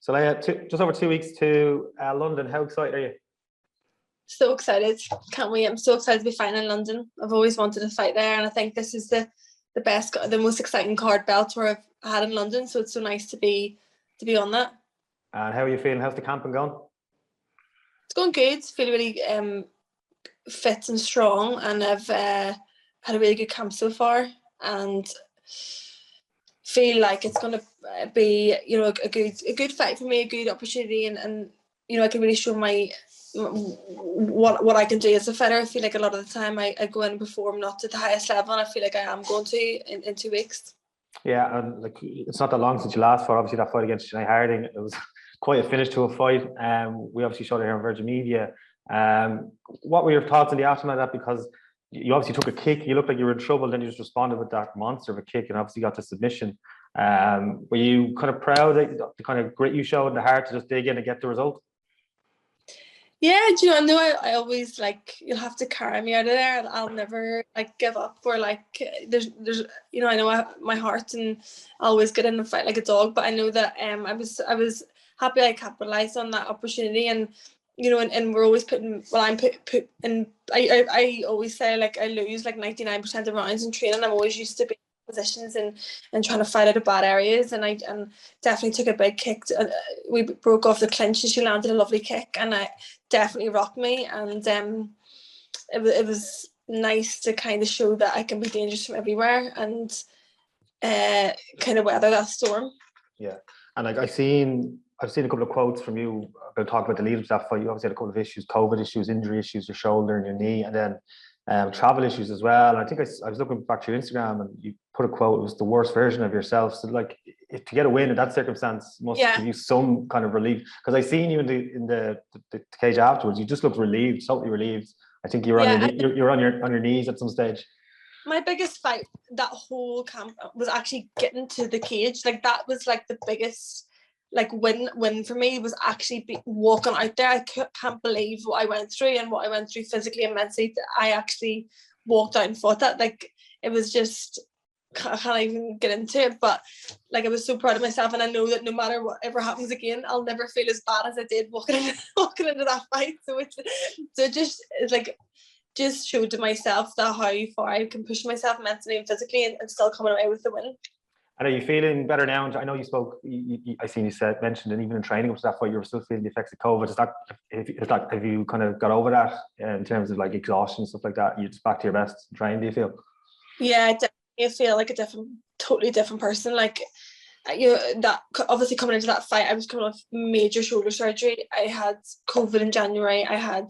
So Leah, just over 2 weeks to London. How excited are you? So excited. Can't wait. I'm so excited to be fighting in London. I've always wanted to fight there, and I think this is the most exciting card Bellator I've had in London. So it's so nice to be on that. And how are you feeling? How's the camping going? It's going good. Feel really fit and strong, and I've had a really good camp so far, and feel like it's going to be a good fight for me, a good opportunity, and I can really show what I can do as a fighter. I feel like a lot of the time I go in and perform not to the highest level, and I feel like I am going to in 2 weeks. Yeah, and like it's not that long since you last fought. Obviously, that fight against Sinead Harding, it was quite a finish to a fight. We obviously showed it here on Virgin Media. What were your thoughts in the aftermath of that? Because you obviously took a kick, you looked like you were in trouble, then you just responded with that monster of a kick and obviously got the submission. Were you kind of proud that the kind of grit you showed and the heart to just dig in and get the result? Yeah, I know I always you'll have to carry me out of there, and I'll never give up, or there's I know my heart, and I always get in and fight like a dog, but I know that I was happy I capitalized on that opportunity, and and we're always I'm put and I always say I lose 99% of rounds in training. I'm always used to being in positions and trying to fight out of bad areas, and I definitely took a big kick. We broke off the clinch and she landed a lovely kick, and I definitely rocked me, and it was nice to kind of show that I can be dangerous from everywhere and kind of weather that storm. Yeah, and I've seen a couple of quotes from you about talking about the lead up to that fight. You obviously had a couple of issues, COVID issues, injury issues, your shoulder and your knee, and then travel issues as well. And I think I was looking back to your Instagram and you put a quote, it was the worst version of yourself. So to get a win in that circumstance must give you some kind of relief. Because I seen you in the cage afterwards, you just looked relieved, totally relieved. I think you were on your knees at some stage. My biggest fight that whole camp was actually getting to the cage. That was the biggest win for me, was actually walking out there. I can't believe what I went through and what I went through physically and mentally. I actually walked out and fought that. It was just, I can't even get into it, but I was so proud of myself, and I know that no matter whatever happens again, I'll never feel as bad as I did walking into that fight. So it's just showed to myself that how far I can push myself mentally and physically and still coming away with the win. And are you feeling better now? I know you spoke. I seen you mentioned, and even in training up to that fight, you were still feeling the effects of COVID. Have you kind of got over that in terms of exhaustion and stuff like that? You're just back to your best training, do you feel? Yeah, definitely. I feel like a totally different person. That obviously coming into that fight, I was coming off major shoulder surgery. I had COVID in January. I had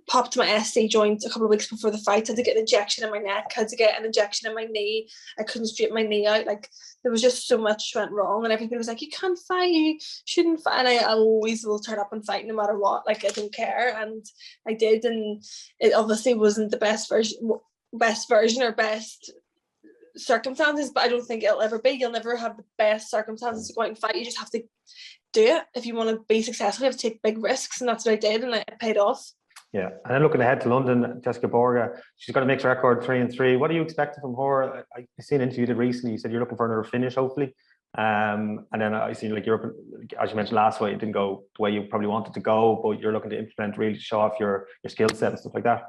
popped my SC joint a couple of weeks before the fight. I had to get an injection in my neck. I had to get an injection in my knee. I couldn't straighten my knee out. There was just so much went wrong, and everybody was like, "You can't fight. You shouldn't fight." And I always will turn up and fight no matter what. I don't care, and I did. And it obviously wasn't the best version or best circumstances, but I don't think it'll ever be. You'll never have the best circumstances to go out and fight. You just have to do it. If you want to be successful, you have to take big risks, and that's what I did, and it paid off. Yeah, and then looking ahead to London, Jessica Borga, she's got a mixed record 3-3. What are you expecting from her? I seen an interview you did recently. You said you're looking for another finish, hopefully. And then I seen you're up, as you mentioned last fight, it didn't go the way you probably wanted to go, but you're looking to implement, really show off your skill set and stuff like that.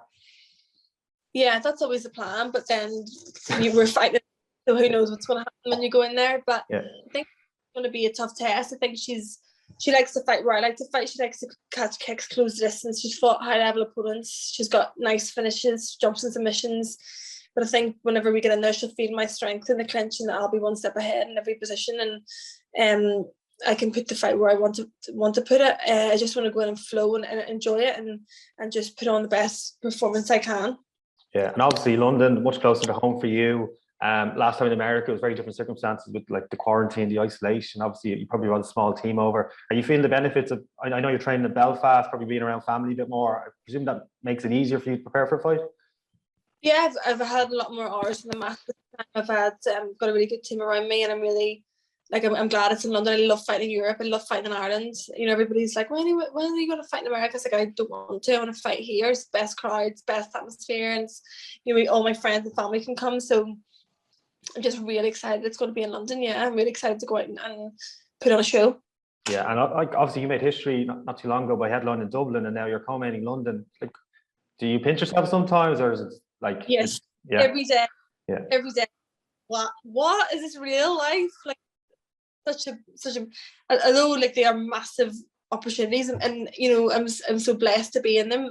Yeah, that's always the plan, but then you were fighting, so who knows what's going to happen when you go in there. But I think it's going to be a tough test. I think she likes to fight where I like to fight. She likes to catch kicks, close distance. She's fought high-level opponents. She's got nice finishes, jumps and submissions. But I think whenever we get in there, she'll feel my strength in the clinch, and I'll be one step ahead in every position. And I can put the fight where I want to put it. I just want to go in and flow and enjoy it and just put on the best performance I can. Yeah, and obviously London, much closer to home for you. Last time in America, it was very different circumstances with the quarantine, the isolation. Obviously, you probably run a small team over. Are you feeling the benefits of? I know you're training in Belfast, probably being around family a bit more. I presume that makes it easier for you to prepare for a fight. Yeah, I've had a lot more hours in the mat this time. I've had got a really good team around me, and I'm really I'm glad it's in London. I love fighting in Europe. I love fighting in Ireland. Everybody's like, when are you going to fight in America? It's I don't want to. I want to fight here. It's best crowds, best atmosphere, and all my friends and family can come. So I'm just really excited. It's going to be in London. Yeah, I'm really excited to go out and put on a show. Yeah, and like obviously you made history not too long ago by headlining Dublin, and now you're co-main London. Like, do you pinch yourself sometimes, or is it like, Yes, yeah, every day, yeah, every day. What is this real life? Like such a although like they are massive opportunities, and you know I'm so blessed to be in them.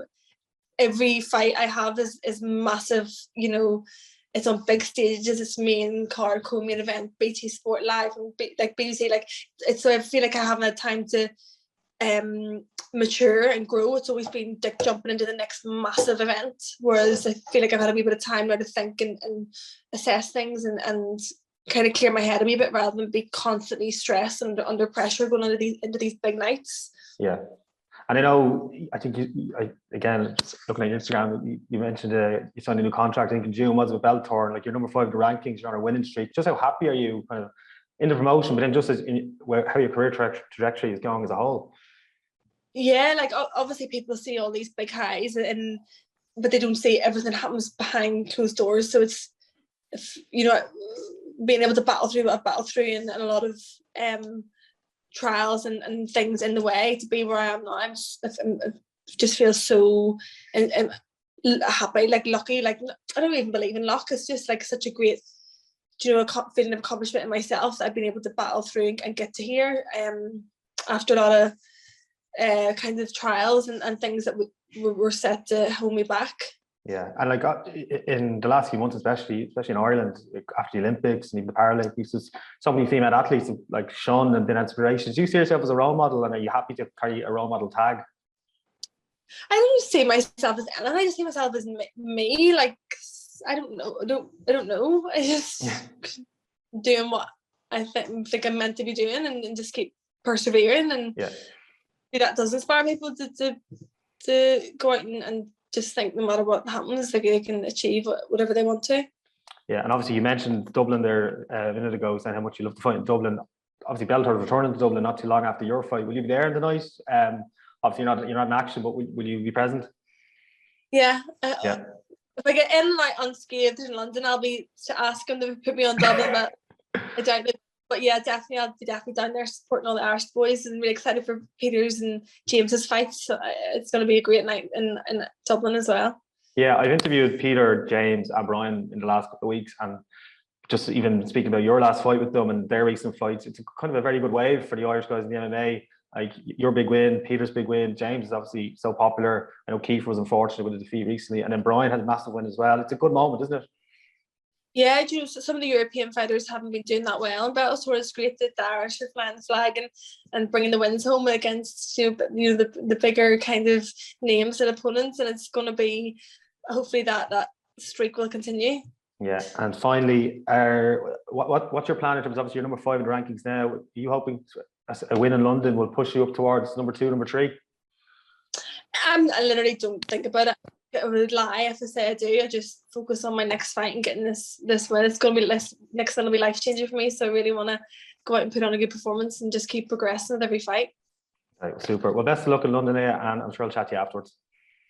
Every fight I have is massive, you know, it's on big stages, it's main card, co-main event, BT Sport Live, and like BBC, like it's, so I feel like I haven't had time to mature and grow. It's always been like jumping into the next massive event, whereas I feel like I've had a wee bit of time now to think and assess things and kind of clear my head a wee bit rather than be constantly stressed and under pressure going into these big nights. yeah. And I know, I think again, just looking at your Instagram, you mentioned you signed a new contract, I think in June, was with Bellator, and like you're number 5 in the rankings, you're on a winning streak. Just how happy are you kind of in the promotion, but then just how your career trajectory is going as a whole? Yeah, like obviously people see all these big highs, but they don't see everything that happens behind closed doors. So it's, you know, being able to battle through what I've battled through, and a lot of trials and things in the way to be where I am now. I just feel so happy, like lucky. Like I don't even believe in luck. It's just like such a great, you know, feeling of accomplishment in myself that I've been able to battle through and get to here. After a lot of kind of trials and things that were set to hold me back. Yeah, and like in the last few months, especially in Ireland, like after the Olympics and even the Paralympics, there's so many female athletes have like shone and been inspirations. Do you see yourself as a role model, and are you happy to carry a role model tag? I don't see myself as Ellen. I just see myself as me. Like I don't know. I don't know. I just doing what I think I'm meant to be doing, and just keep persevering. And that does inspire people to go out and just think no matter what happens, like they can achieve whatever they want to. Yeah, and obviously you mentioned Dublin there a minute ago, saying how much you love to fight in Dublin. Obviously Bellator is returning to Dublin not too long after your fight. Will you be there in the night? Obviously you're not in action, but will you be present? Yeah. If I get in like unscathed in London, I'll be to ask them to put me on Dublin, but I doubt it. But yeah, definitely, I'll be definitely down there supporting all the Irish boys, and really excited for Peter's and James's fights. So it's going to be a great night in Dublin as well. Yeah, I've interviewed Peter, James, and Brian in the last couple of weeks, and just even speaking about your last fight with them and their recent fights, it's kind of a very good wave for the Irish guys in the MMA. Like your big win, Peter's big win, James is obviously so popular. I know Keith was unfortunate with the defeat recently, and then Brian had a massive win as well. It's a good moment, isn't it? Yeah, you know, some of the European fighters haven't been doing that well in Bellator. It's great that the Irish are flying the flag and bringing the wins home against the bigger kind of names and opponents, and it's going to be hopefully that streak will continue. Yeah, and finally, what's your plan in terms of, obviously you're number 5 in the rankings now? Are you hoping a win in London will push you up towards number 2, number 3? I literally don't think about it. I would lie if I say I do. I just focus on my next fight and getting this win. It's going to be next one will be life changing for me. So I really want to go out and put on a good performance and just keep progressing with every fight. Right, super. Well, best of luck in London, and I'm sure I'll chat to you afterwards.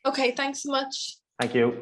Okay, thanks so much. Thank you.